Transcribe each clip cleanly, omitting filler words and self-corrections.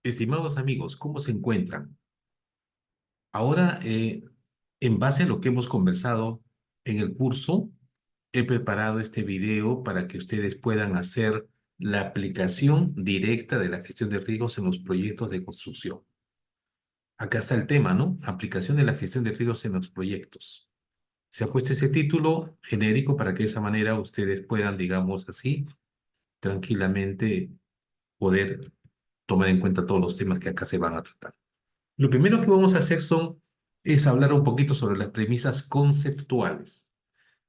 Estimados amigos, ¿cómo se encuentran? Ahora, en base a lo que hemos conversado en el curso, he preparado este video para que ustedes puedan hacer la aplicación directa de la gestión de riesgos en los proyectos de construcción. Acá está el tema, ¿no? Aplicación de la gestión de riesgos en los proyectos. Se ha puesto ese título genérico para que de esa manera ustedes puedan, digamos así, tranquilamente poder tomar en cuenta todos los temas que acá se van a tratar. Lo primero que vamos a hacer es hablar un poquito sobre las premisas conceptuales.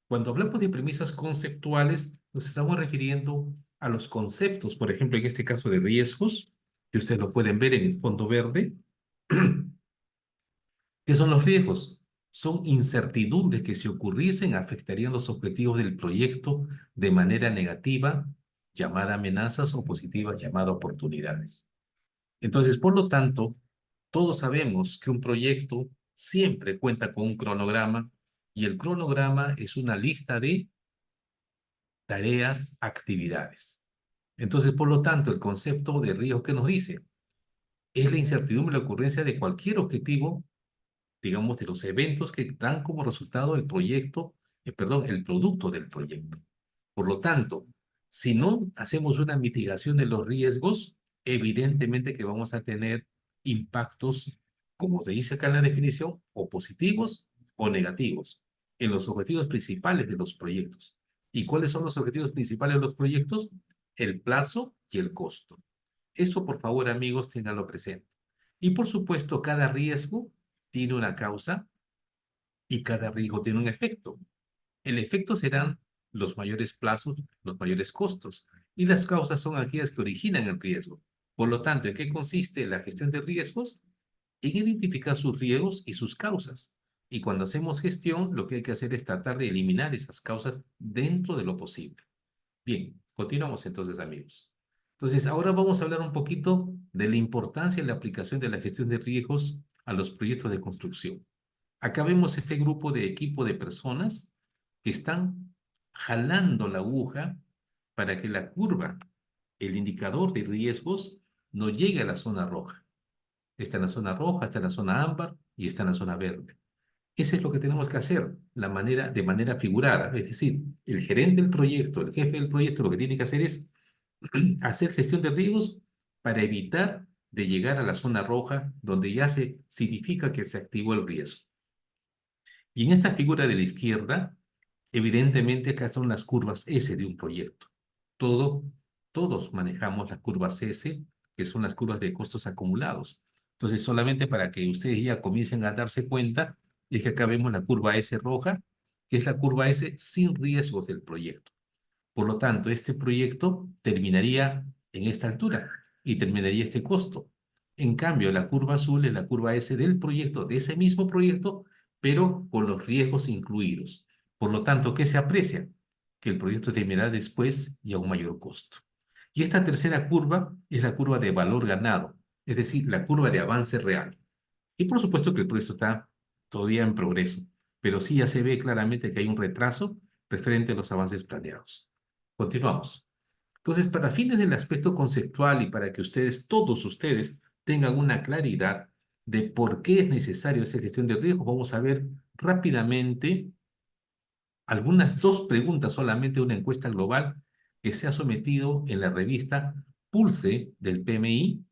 Cuando hablamos de premisas conceptuales, nos estamos refiriendo a los conceptos, por ejemplo, en este caso de riesgos, que ustedes lo pueden ver en el fondo verde. ¿Qué son los riesgos? Son incertidumbres que si ocurriesen afectarían los objetivos del proyecto de manera negativa, llamada amenazas, o positivas, llamada oportunidades. Entonces, por lo tanto, todos sabemos que un proyecto siempre cuenta con un cronograma y el cronograma es una lista de tareas, actividades. Entonces, por lo tanto, el concepto de riesgo que nos dice es la incertidumbre, la ocurrencia de cualquier objetivo, digamos, de los eventos que dan como resultado el proyecto, perdón, el producto del proyecto. Por lo tanto, si no hacemos una mitigación de los riesgos, evidentemente que vamos a tener impactos, como se dice acá en la definición, o positivos o negativos en los objetivos principales de los proyectos. ¿Y cuáles son los objetivos principales de los proyectos? El plazo y el costo. Eso, por favor, amigos, ténganlo presente. Y por supuesto, cada riesgo tiene una causa y cada riesgo tiene un efecto. El efecto serán los mayores plazos, los mayores costos, y las causas son aquellas que originan el riesgo. Por lo tanto, ¿en qué consiste la gestión de riesgos? En identificar sus riesgos y sus causas. Y cuando hacemos gestión, lo que hay que hacer es tratar de eliminar esas causas dentro de lo posible. Bien, continuamos entonces, amigos. Entonces, ahora vamos a hablar un poquito de la importancia de la aplicación de la gestión de riesgos a los proyectos de construcción. Acá vemos este grupo de equipo de personas que están jalando la aguja para que la curva, el indicador de riesgos, no llegue a la zona roja. Está en la zona roja, está en la zona ámbar y está en la zona verde. Eso es lo que tenemos que hacer, de manera figurada. Es decir, el gerente del proyecto, el jefe del proyecto, lo que tiene que hacer es hacer gestión de riesgos para evitar de llegar a la zona roja, donde ya se significa que se activó el riesgo. Y en esta figura de la izquierda, evidentemente acá son las curvas S de un proyecto. Todo, todos manejamos las curvas S, que son las curvas de costos acumulados. Entonces, solamente para que ustedes ya comiencen a darse cuenta, es que acá vemos la curva S roja, que es la curva S sin riesgos del proyecto. Por lo tanto, este proyecto terminaría en esta altura y terminaría este costo. En cambio, la curva azul es la curva S del proyecto, de ese mismo proyecto, pero con los riesgos incluidos. Por lo tanto, ¿qué se aprecia? Que el proyecto terminará después y a un mayor costo. Y esta tercera curva es la curva de valor ganado, es decir, la curva de avance real. Y por supuesto que el proyecto está todavía en progreso, pero sí ya se ve claramente que hay un retraso referente a los avances planeados. Continuamos. Entonces, para fines del aspecto conceptual y para que ustedes, todos ustedes, tengan una claridad de por qué es necesario hacer gestión de riesgo, vamos a ver rápidamente algunas dos preguntas solamente de una encuesta global que se ha sometido en la revista Pulse del PMI,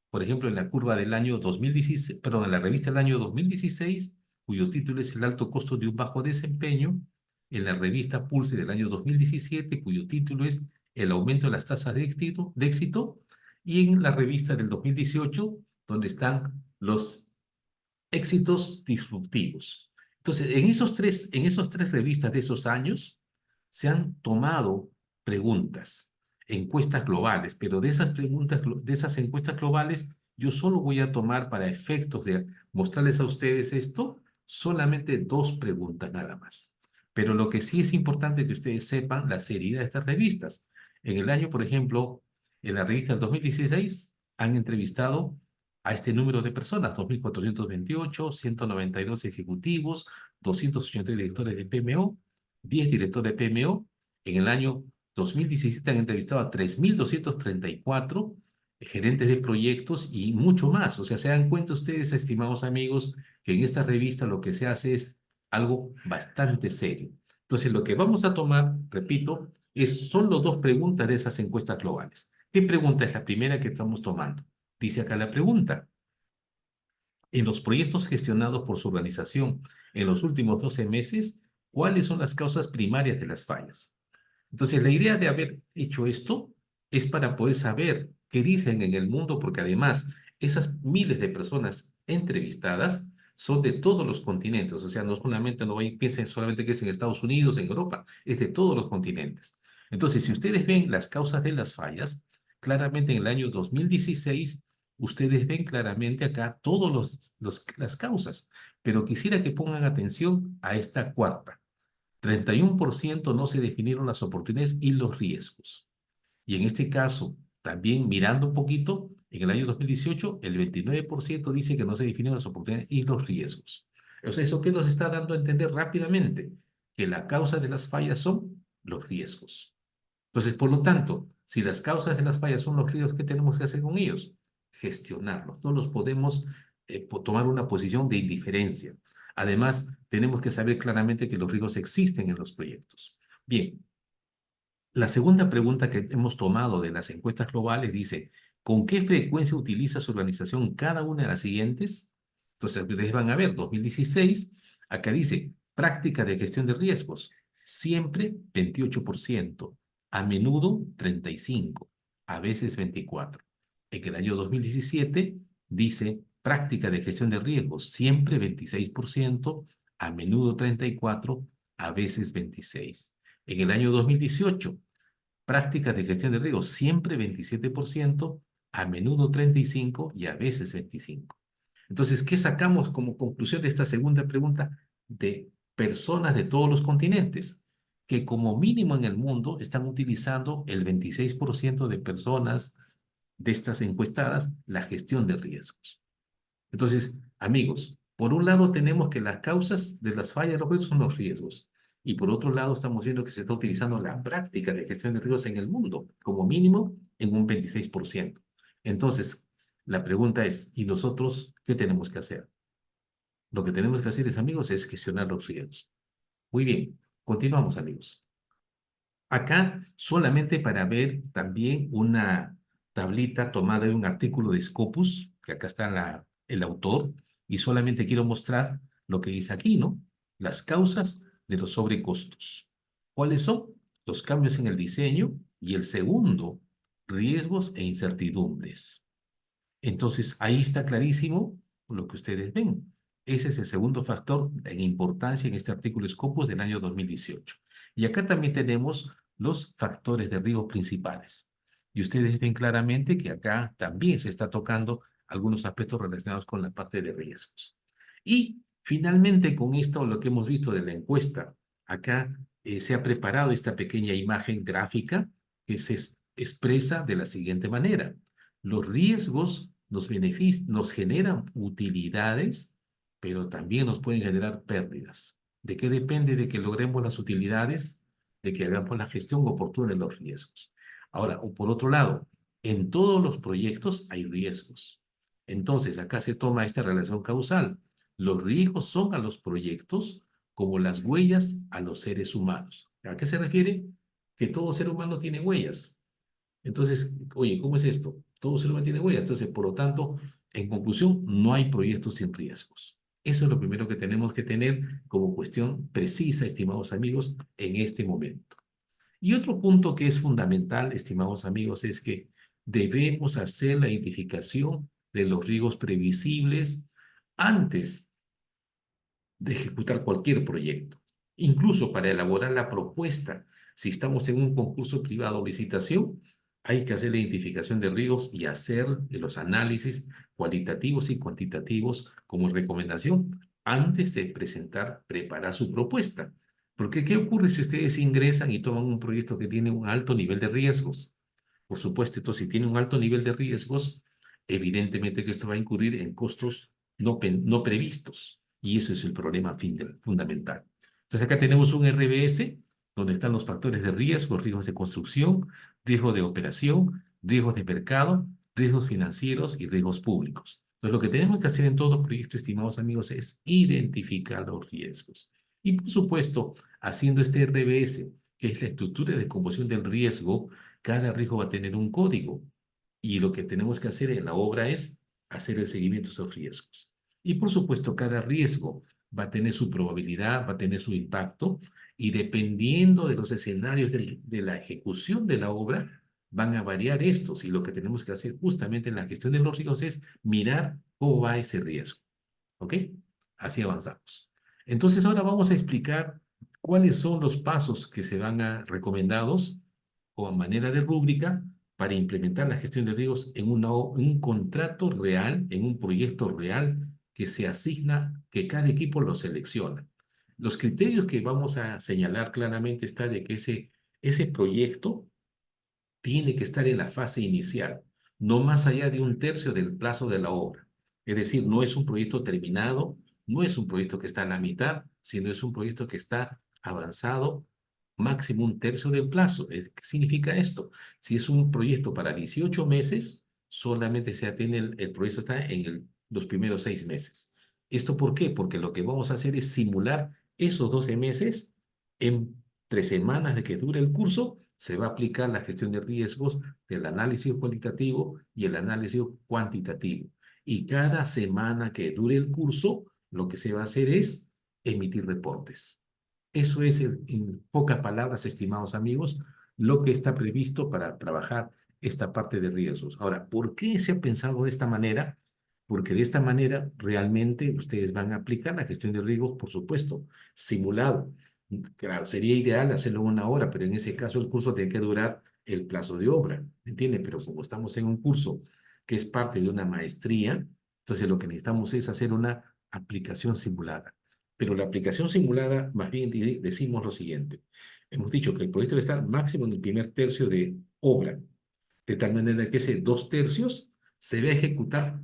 por ejemplo, en la curva del año 2016, perdón, en la revista del año 2016, cuyo título es El alto costo de un bajo desempeño, en la revista Pulse del año 2017, cuyo título es El aumento de las tasas de éxito, y en la revista del 2018, donde están los éxitos disruptivos. Entonces, en esos tres revistas de esos años se han tomado preguntas, encuestas globales, pero de esas preguntas, de esas encuestas globales, yo solo voy a tomar para efectos de mostrarles a ustedes esto, solamente dos preguntas nada más. Pero lo que sí es importante que ustedes sepan la seriedad de estas revistas. En el año, por ejemplo, en la revista del 2016 han entrevistado a este número de personas, 2.428, 192 ejecutivos, 280 directores de PMO, 10 directores de PMO. En el año 2017 han entrevistado a 3.234 gerentes de proyectos y mucho más. O sea, se dan cuenta ustedes, estimados amigos, que en esta revista lo que se hace es algo bastante serio. Entonces, lo que vamos a tomar, repito, es solo dos preguntas de esas encuestas globales. ¿Qué pregunta es la primera que estamos tomando? Dice acá la pregunta. En los proyectos gestionados por su organización en los últimos 12 meses, ¿cuáles son las causas primarias de las fallas? Entonces, la idea de haber hecho esto es para poder saber qué dicen en el mundo, porque además esas miles de personas entrevistadas son de todos los continentes. O sea, no solamente no piensen solamente que es en Estados Unidos, en Europa, es de todos los continentes. Entonces, si ustedes ven las causas de las fallas, claramente en el año 2016, ustedes ven claramente acá todas las causas, pero quisiera que pongan atención a esta cuarta. 31% no se definieron las oportunidades y los riesgos. Y en este caso, también mirando un poquito, en el año 2018, el 29% dice que no se definieron las oportunidades y los riesgos. O sea, ¿eso qué nos está dando a entender rápidamente? Que la causa de las fallas son los riesgos. Entonces, por lo tanto, si las causas de las fallas son los riesgos, ¿qué tenemos que hacer con ellos? Gestionarlos. No los podemos tomar una posición de indiferencia. Además, tenemos que saber claramente que los riesgos existen en los proyectos. Bien, la segunda pregunta que hemos tomado de las encuestas globales dice, ¿con qué frecuencia utiliza su organización cada una de las siguientes? Entonces, ustedes van a ver, 2016, acá dice, práctica de gestión de riesgos, siempre 28%, a menudo 35%, a veces 24%. En el año 2017 dice, práctica de gestión de riesgos, siempre 26%, a menudo 34%, a veces 26%. En el año 2018, prácticas de gestión de riesgos, siempre 27%, a menudo 35% y a veces 25%. Entonces, ¿qué sacamos como conclusión de esta segunda pregunta de personas de todos los continentes? Que como mínimo en el mundo están utilizando el 26% de personas de estas encuestadas la gestión de riesgos. Entonces, amigos, por un lado tenemos que las causas de las fallas de los riesgos son los riesgos. Y por otro lado estamos viendo que se está utilizando la práctica de gestión de riesgos en el mundo, como mínimo en un 26%. Entonces, la pregunta es, ¿y nosotros qué tenemos que hacer? Lo que tenemos que hacer, amigos, es gestionar los riesgos. Muy bien, continuamos, amigos. Acá solamente para ver también una tablita tomada de un artículo de Scopus, que acá está el autor, y solamente quiero mostrar lo que dice aquí, ¿no? Las causas de los sobrecostos. ¿Cuáles son? Los cambios en el diseño y el segundo, riesgos e incertidumbres. Entonces, ahí está clarísimo lo que ustedes ven. Ese es el segundo factor en importancia en este artículo Scopus del año 2018. Y acá también tenemos los factores de riesgo principales. Y ustedes ven claramente que acá también se está tocando algunos aspectos relacionados con la parte de riesgos. Y finalmente, con esto, lo que hemos visto de la encuesta, acá se ha preparado esta pequeña imagen gráfica que se expresa de la siguiente manera. Los riesgos nos generan utilidades, pero también nos pueden generar pérdidas. ¿De qué depende de que logremos las utilidades? De que hagamos la gestión oportuna de los riesgos. Ahora, o por otro lado, en todos los proyectos hay riesgos. Entonces, acá se toma esta relación causal. Los riesgos son a los proyectos como las huellas a los seres humanos. ¿A qué se refiere? Que todo ser humano tiene huellas. Entonces, oye, ¿cómo es esto? Todo ser humano tiene huellas. Entonces, por lo tanto, en conclusión, no hay proyectos sin riesgos. Eso es lo primero que tenemos que tener como cuestión precisa, estimados amigos, en este momento. Y otro punto que es fundamental, estimados amigos, es que debemos hacer la identificación de los riesgos previsibles antes de ejecutar cualquier proyecto. Incluso para elaborar la propuesta, si estamos en un concurso privado o licitación, hay que hacer la identificación de riesgos y hacer los análisis cualitativos y cuantitativos como recomendación antes de preparar su propuesta. Porque, ¿qué ocurre si ustedes ingresan y toman un proyecto que tiene un alto nivel de riesgos? Por supuesto, entonces, si tiene un alto nivel de riesgos, evidentemente que esto va a incurrir en costos no previstos. Y eso es el problema fundamental. Entonces, acá tenemos un RBS donde están los factores de riesgo, riesgos de construcción, riesgo de operación, riesgos de mercado riesgos financieros y riesgos públicos. Entonces, lo que tenemos que hacer en todo proyecto, estimados amigos, es identificar los riesgos. Y, por supuesto, haciendo este RBS, que es la estructura de composición del riesgo, cada riesgo va a tener un código. Y lo que tenemos que hacer en la obra es hacer el seguimiento de esos riesgos. Y, por supuesto, cada riesgo va a tener su probabilidad, va a tener su impacto, y dependiendo de los escenarios de la ejecución de la obra, van a variar estos. Y lo que tenemos que hacer justamente en la gestión de los riesgos es mirar cómo va ese riesgo. ¿Ok? Así avanzamos. Entonces, ahora vamos a explicar cuáles son los pasos que se van a recomendados o a manera de rúbrica para implementar la gestión de riesgos en un contrato real, en un proyecto real que se asigna, que cada equipo lo selecciona. Los criterios que vamos a señalar claramente está de que ese proyecto tiene que estar en la fase inicial, no más allá de un tercio del plazo de la obra. Es decir, no es un proyecto terminado, no es un proyecto que está en la mitad, sino es un proyecto que está avanzado máximo un tercio del plazo. ¿Qué significa esto? Si es un proyecto para 18 meses, solamente se atiende el proyecto está en los primeros 6 meses. ¿Esto por qué? Porque lo que vamos a hacer es simular esos 12 meses en 3 semanas de que dure el curso. Se va a aplicar la gestión de riesgos del análisis cualitativo y el análisis cuantitativo. Y cada semana que dure el curso, lo que se va a hacer es emitir reportes. Eso es, en pocas palabras, estimados amigos, lo que está previsto para trabajar esta parte de riesgos. Ahora, ¿por qué se ha pensado de esta manera? Porque de esta manera realmente ustedes van a aplicar la gestión de riesgos, por supuesto, simulado. Claro, sería ideal hacerlo en 1 hora, pero en ese caso el curso tiene que durar el plazo de obra, ¿entiende? Pero como estamos en un curso que es parte de una maestría, entonces lo que necesitamos es hacer una aplicación simulada. Pero la aplicación simulada, más bien decimos lo siguiente. Hemos dicho que el proyecto debe estar máximo en el primer tercio de obra, de tal manera que ese 2 tercios se va a ejecutar.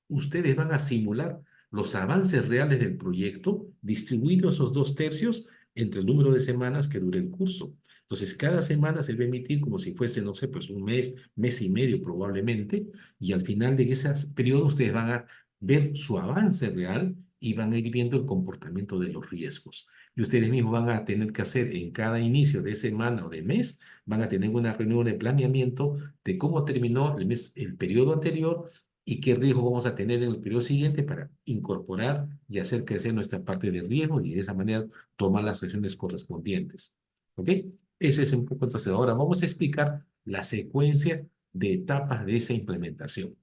Ustedes van a simular los avances reales del proyecto, distribuidos esos 2 tercios entre el número de semanas que dure el curso. Entonces, cada semana se va a emitir como si fuese, no sé, pues un mes, mes y medio probablemente, y al final de ese periodo ustedes van a ver su avance real y van a ir viendo el comportamiento de los riesgos. Y ustedes mismos van a tener que hacer en cada inicio de semana o de mes, van a tener una reunión de planeamiento de cómo terminó el periodo anterior y qué riesgo vamos a tener en el periodo siguiente para incorporar y hacer crecer nuestra parte de riesgo y de esa manera tomar las acciones correspondientes. ¿Ok? Ese es un poco entonces. Ahora vamos a explicar la secuencia de etapas de esa implementación.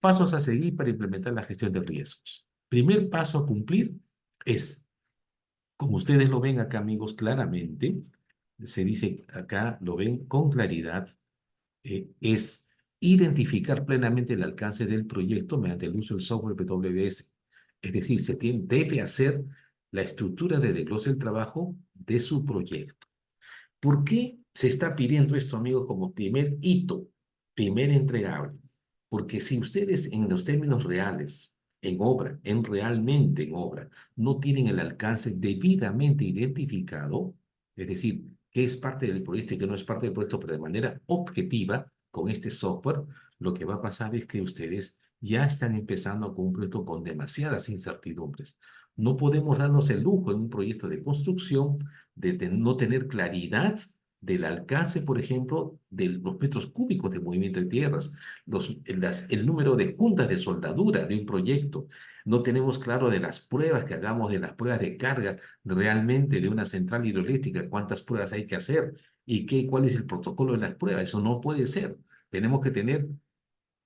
Pasos a seguir para implementar la gestión de riesgos. Primer paso a cumplir es, como ustedes lo ven acá, amigos, claramente, se dice acá, lo ven con claridad, es identificar plenamente el alcance del proyecto mediante el uso del software PWS. Es decir, debe hacer la estructura de desglose del trabajo de su proyecto. ¿Por qué se está pidiendo esto, amigos, como primer hito, primer entregable? Porque si ustedes en los términos reales, en obra, realmente en obra, no tienen el alcance debidamente identificado, es decir, qué es parte del proyecto y qué no es parte del proyecto, pero de manera objetiva, con este software, lo que va a pasar es que ustedes ya están empezando con un proyecto con demasiadas incertidumbres. No podemos darnos el lujo en un proyecto de construcción de no tener claridad del alcance, por ejemplo, de los metros cúbicos de movimiento de tierras, el número de juntas de soldadura de un proyecto. No tenemos claro de las pruebas que hagamos, de las pruebas de carga realmente de una central hidroeléctrica, cuántas pruebas hay que hacer y cuál es el protocolo de las pruebas. Eso no puede ser. Tenemos que tener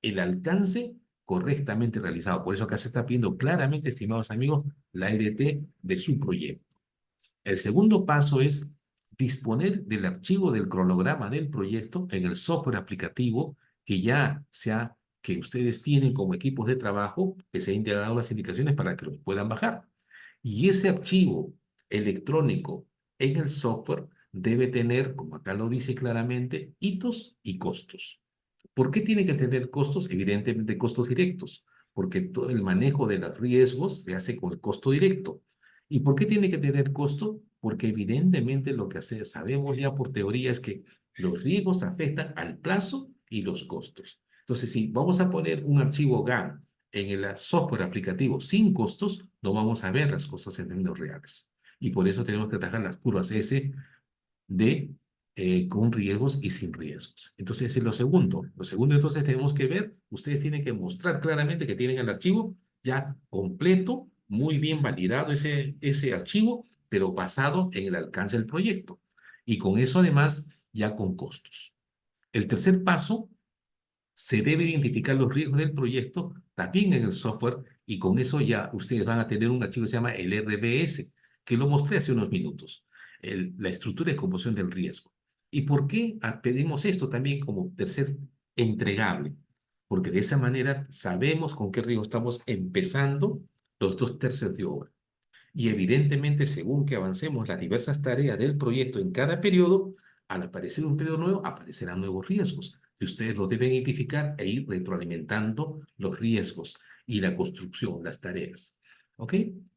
el alcance correctamente realizado. Por eso acá se está pidiendo claramente, estimados amigos, la EDT de su proyecto. El segundo paso es disponer del archivo del cronograma del proyecto en el software aplicativo que ustedes tienen como equipos de trabajo, que se han integrado las indicaciones para que los puedan bajar. Y ese archivo electrónico en el software debe tener, como acá lo dice claramente, hitos y costos. ¿Por qué tiene que tener costos? Evidentemente costos directos, porque todo el manejo de los riesgos se hace con el costo directo. ¿Y por qué tiene que tener costo? Porque evidentemente lo que sabemos ya por teoría es que los riesgos afectan al plazo y los costos. Entonces, si vamos a poner un archivo GAN en el software aplicativo sin costos, no vamos a ver las cosas en términos reales. Y por eso tenemos que trabajar las curvas S de con riesgos y sin riesgos. Entonces, ese es lo segundo. Lo segundo, entonces, tenemos que ver, ustedes tienen que mostrar claramente que tienen el archivo ya completo, muy bien validado ese archivo, pero basado en el alcance del proyecto. Y con eso, además, ya con costos. El tercer paso, se debe identificar los riesgos del proyecto también en el software y con eso ya ustedes van a tener un archivo que se llama el RBS, que lo mostré hace unos minutos, la estructura de composición del riesgo. ¿Y por qué pedimos esto también como tercer entregable? Porque de esa manera sabemos con qué riesgo estamos empezando los 2 tercios de obra. Y evidentemente, según que avancemos las diversas tareas del proyecto en cada periodo, al aparecer un periodo nuevo, aparecerán nuevos riesgos. Y ustedes los deben identificar e ir retroalimentando los riesgos y la construcción, las tareas. ¿Ok?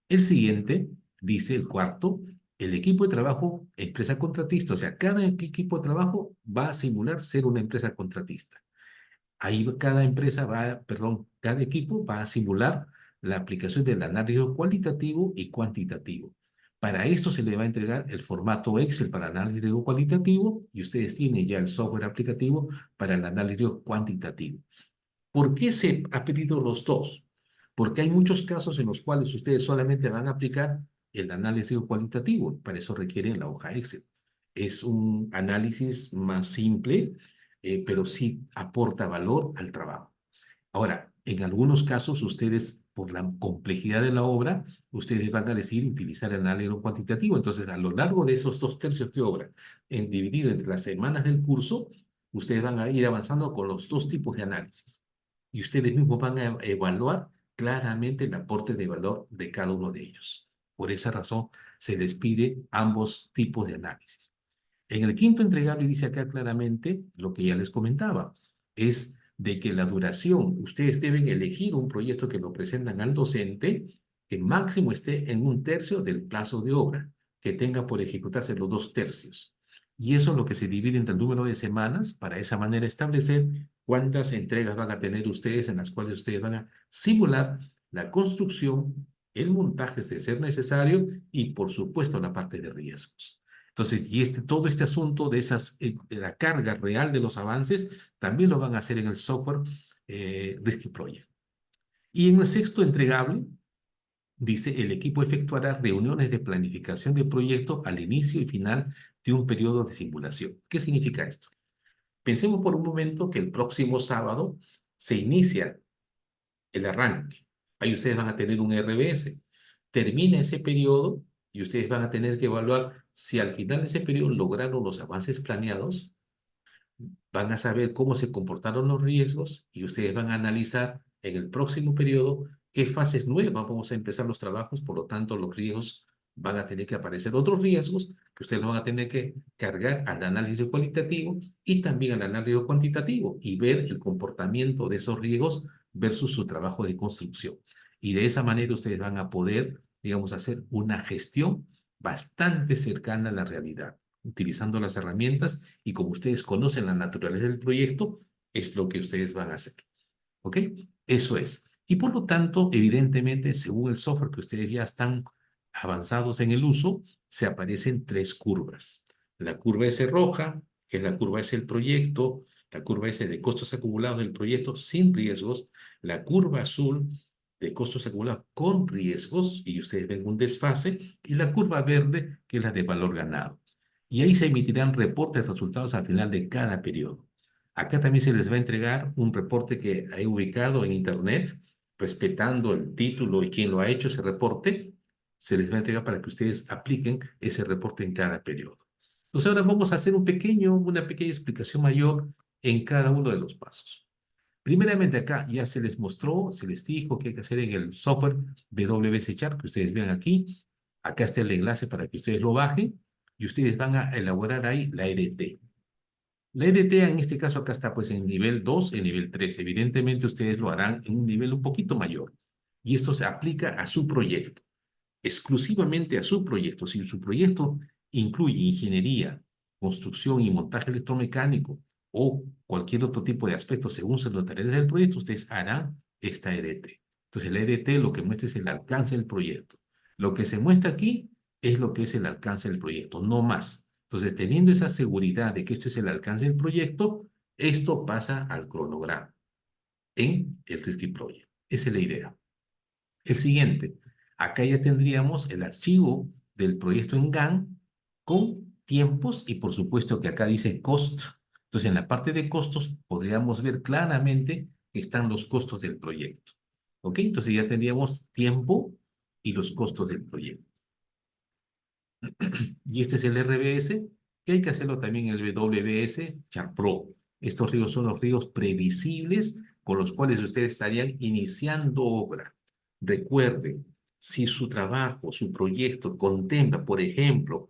El siguiente, dice el cuarto, el equipo de trabajo, empresa contratista. O sea, cada equipo de trabajo va a simular ser una empresa contratista. Ahí cada empresa va, perdón, cada equipo va a simular la aplicación del análisis cualitativo y cuantitativo. Para esto se le va a entregar el formato Excel para análisis cualitativo y ustedes tienen ya el software aplicativo para el análisis cuantitativo. ¿Por qué se ha pedido los dos? Porque hay muchos casos en los cuales ustedes solamente van a aplicar el análisis cualitativo. Para eso requieren la hoja Excel. Es un análisis más simple, pero sí aporta valor al trabajo. Ahora, en algunos casos, ustedes, por la complejidad de la obra, ustedes van a decidir utilizar el análisis cuantitativo. Entonces, a lo largo de esos 2 tercios de obra, dividido entre las semanas del curso, ustedes van a ir avanzando con los dos tipos de análisis. Y ustedes mismos van a evaluar claramente el aporte de valor de cada uno de ellos. Por esa razón, se les pide ambos tipos de análisis. En el quinto entregable dice acá claramente lo que ya les comentaba, es de que la duración, ustedes deben elegir un proyecto que lo presentan al docente que máximo esté en 1 tercio del plazo de obra, que tenga por ejecutarse los 2 tercios. Y eso es lo que se divide entre el número de semanas, para esa manera establecer cuántas entregas van a tener ustedes en las cuales ustedes van a simular la construcción, el montaje de ser necesario y por supuesto la parte de riesgos. Entonces, y todo este asunto de la carga real de los avances, también lo van a hacer en el software Risky Project. Y en el sexto entregable, dice, el equipo efectuará reuniones de planificación de proyecto al inicio y final de un periodo de simulación. ¿Qué significa esto? Pensemos por un momento que el próximo sábado se inicia el arranque. Ahí ustedes van a tener un RBS. Termina ese periodo y ustedes van a tener que evaluar si al final de ese periodo lograron los avances planeados, van a saber cómo se comportaron los riesgos y ustedes van a analizar en el próximo periodo qué fases nuevas vamos a empezar los trabajos, por lo tanto los riesgos van a tener que aparecer otros riesgos que ustedes van a tener que cargar al análisis cualitativo y también al análisis cuantitativo y ver el comportamiento de esos riesgos versus su trabajo de construcción. Y de esa manera ustedes van a poder, digamos, hacer una gestión bastante cercana a la realidad utilizando las herramientas y como ustedes conocen la naturaleza del proyecto, es lo que ustedes van a hacer. ¿Ok? Eso es. Y por lo tanto, evidentemente, según el software que ustedes ya están avanzados en el uso, se aparecen 3 curvas. La curva S roja, que es la curva S del proyecto, la curva S de costos acumulados del proyecto sin riesgos, la curva azul de costos acumulados con riesgos, y ustedes ven un desfase, y la curva verde, que es la de valor ganado. Y ahí se emitirán reportes de resultados al final de cada periodo. Acá también se les va a entregar un reporte que he ubicado en internet, respetando el título y quién lo ha hecho ese reporte, se les va a entregar para que ustedes apliquen ese reporte en cada periodo. Entonces ahora vamos a hacer una pequeña explicación mayor en cada uno de los pasos. Primeramente acá ya se les mostró, se les dijo qué hay que hacer en el software WS Chart, que ustedes vean aquí. Acá está el enlace para que ustedes lo bajen y ustedes van a elaborar ahí la EDT. La EDT en este caso acá está pues en nivel 2, en nivel 3. Evidentemente ustedes lo harán en un nivel un poquito mayor. Y esto se aplica a su proyecto, exclusivamente a su proyecto. Si su proyecto incluye ingeniería, construcción y montaje electromecánico o cualquier otro tipo de aspecto según se notarías del proyecto, ustedes harán esta EDT. Entonces, la EDT lo que muestra es el alcance del proyecto. Lo que se muestra aquí es lo que es el alcance del proyecto, no más. Entonces, teniendo esa seguridad de que esto es el alcance del proyecto, esto pasa al cronograma en el Risky Project. Esa es la idea. El siguiente, acá ya tendríamos el archivo del proyecto en GAN con tiempos y por supuesto que acá dice cost. Entonces en la parte de costos podríamos ver claramente que están los costos del proyecto. ¿Ok? Entonces ya tendríamos tiempo y los costos del proyecto. Y este es el RBS, que hay que hacerlo también en el WBS ChartPro. Estos ríos son los ríos previsibles con los cuales ustedes estarían iniciando obra. Recuerden, si su trabajo, su proyecto contempla, por ejemplo,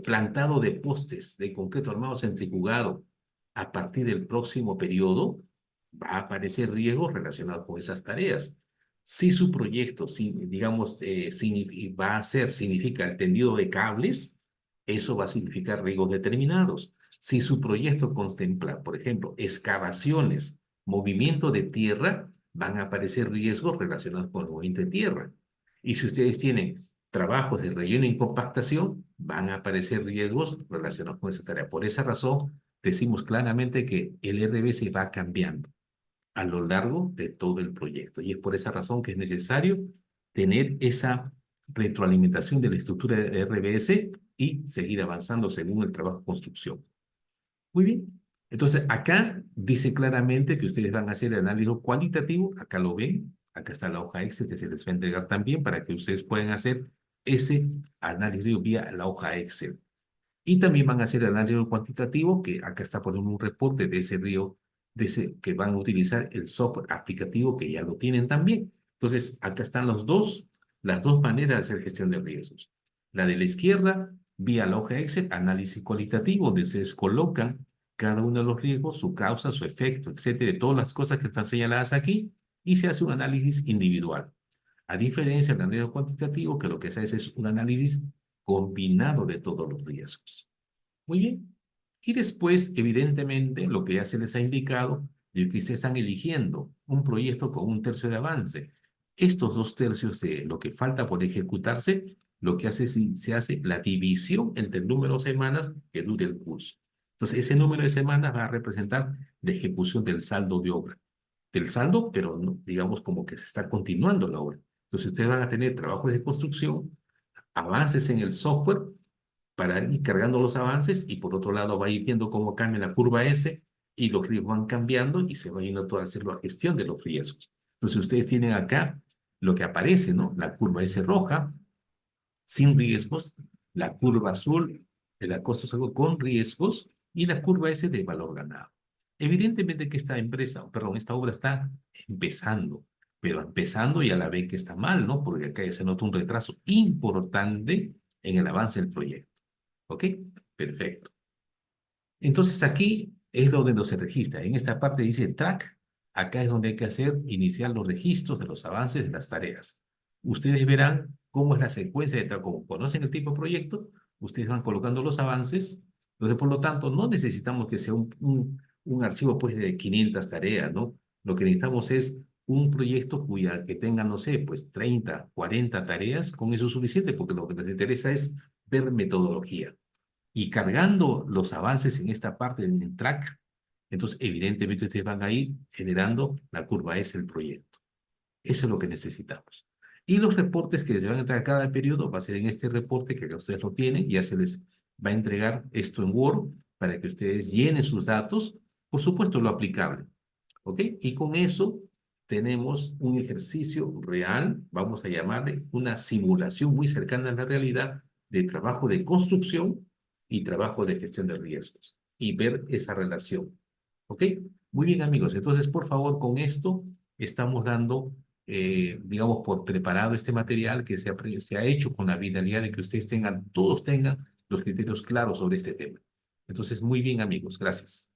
plantado de postes de concreto armado centrifugado a partir del próximo periodo, va a aparecer riesgos relacionados con esas tareas. Si su proyecto, si, digamos, va a ser, significa el tendido de cables, eso va a significar riesgos determinados. Si su proyecto contempla, por ejemplo, excavaciones, movimiento de tierra, van a aparecer riesgos relacionados con el movimiento de tierra. Y si ustedes tienen trabajos de relleno y compactación, van a aparecer riesgos relacionados con esa tarea. Por esa razón, decimos claramente que el RBS va cambiando a lo largo de todo el proyecto. Y es por esa razón que es necesario tener esa retroalimentación de la estructura de RBS y seguir avanzando según el trabajo de construcción. Muy bien. Entonces, acá dice claramente que ustedes van a hacer el análisis cualitativo. Acá lo ven. Acá está la hoja Excel que se les va a entregar también para que ustedes puedan hacer ese análisis vía la hoja Excel. Y también van a hacer el análisis cuantitativo, que acá está poniendo un reporte de ese río, de ese, que van a utilizar el software aplicativo que ya lo tienen también. Entonces, acá están las dos maneras de hacer gestión de riesgos. La de la izquierda, vía la hoja Excel, análisis cualitativo, donde ustedes colocan cada uno de los riesgos, su causa, su efecto, etcétera, todas las cosas que están señaladas aquí, y se hace un análisis individual. A diferencia del análisis cuantitativo, que lo que se hace es un análisis combinado de todos los riesgos. Muy bien. Y después, evidentemente, lo que ya se les ha indicado, de que ustedes están eligiendo un proyecto con un tercio de avance. Estos dos tercios de lo que falta por ejecutarse, lo que hace es se hace la división entre el número de semanas que dure el curso. Entonces, ese número de semanas va a representar la ejecución del saldo de obra. Del saldo, pero no, digamos como que se está continuando la obra. Entonces, ustedes van a tener trabajos de construcción, avances en el software para ir cargando los avances y por otro lado va a ir viendo cómo cambia la curva S y los riesgos van cambiando y se va yendo todo a hacer la gestión de los riesgos. Entonces ustedes tienen acá lo que aparece, ¿no? La curva S roja, sin riesgos, la curva azul, el costo saldo con riesgos y la curva S de valor ganado. Evidentemente que esta empresa, perdón, esta obra está empezando, pero empezando y a la vez que está mal, ¿no? Porque acá ya se nota un retraso importante en el avance del proyecto. ¿Ok? Perfecto. Entonces aquí es donde se registra. En esta parte dice track. Acá es donde hay que iniciar los registros de los avances de las tareas. Ustedes verán cómo es la secuencia de trabajo. Como conocen el tipo de proyecto, ustedes van colocando los avances. Entonces, por lo tanto, no necesitamos que sea un archivo pues, de 500 tareas, ¿no? Lo que necesitamos es un proyecto que tenga, no sé, pues 30, 40 tareas. Con eso es suficiente porque lo que nos interesa es ver metodología y cargando los avances en esta parte del track, entonces evidentemente ustedes van a ir generando la curva S del proyecto. Eso es lo que necesitamos. Y los reportes que les van a entregar cada periodo va a ser en este reporte que ustedes lo tienen, ya se les va a entregar esto en Word para que ustedes llenen sus datos, por supuesto lo aplicable. ¿Ok? Y con eso tenemos un ejercicio real, vamos a llamarle una simulación muy cercana a la realidad de trabajo de construcción y trabajo de gestión de riesgos y ver esa relación. ¿Ok? Muy bien, amigos. Entonces, por favor, con esto estamos dando, digamos, por preparado este material que se ha hecho con la finalidad de que ustedes tengan, todos tengan los criterios claros sobre este tema. Entonces, muy bien, amigos. Gracias.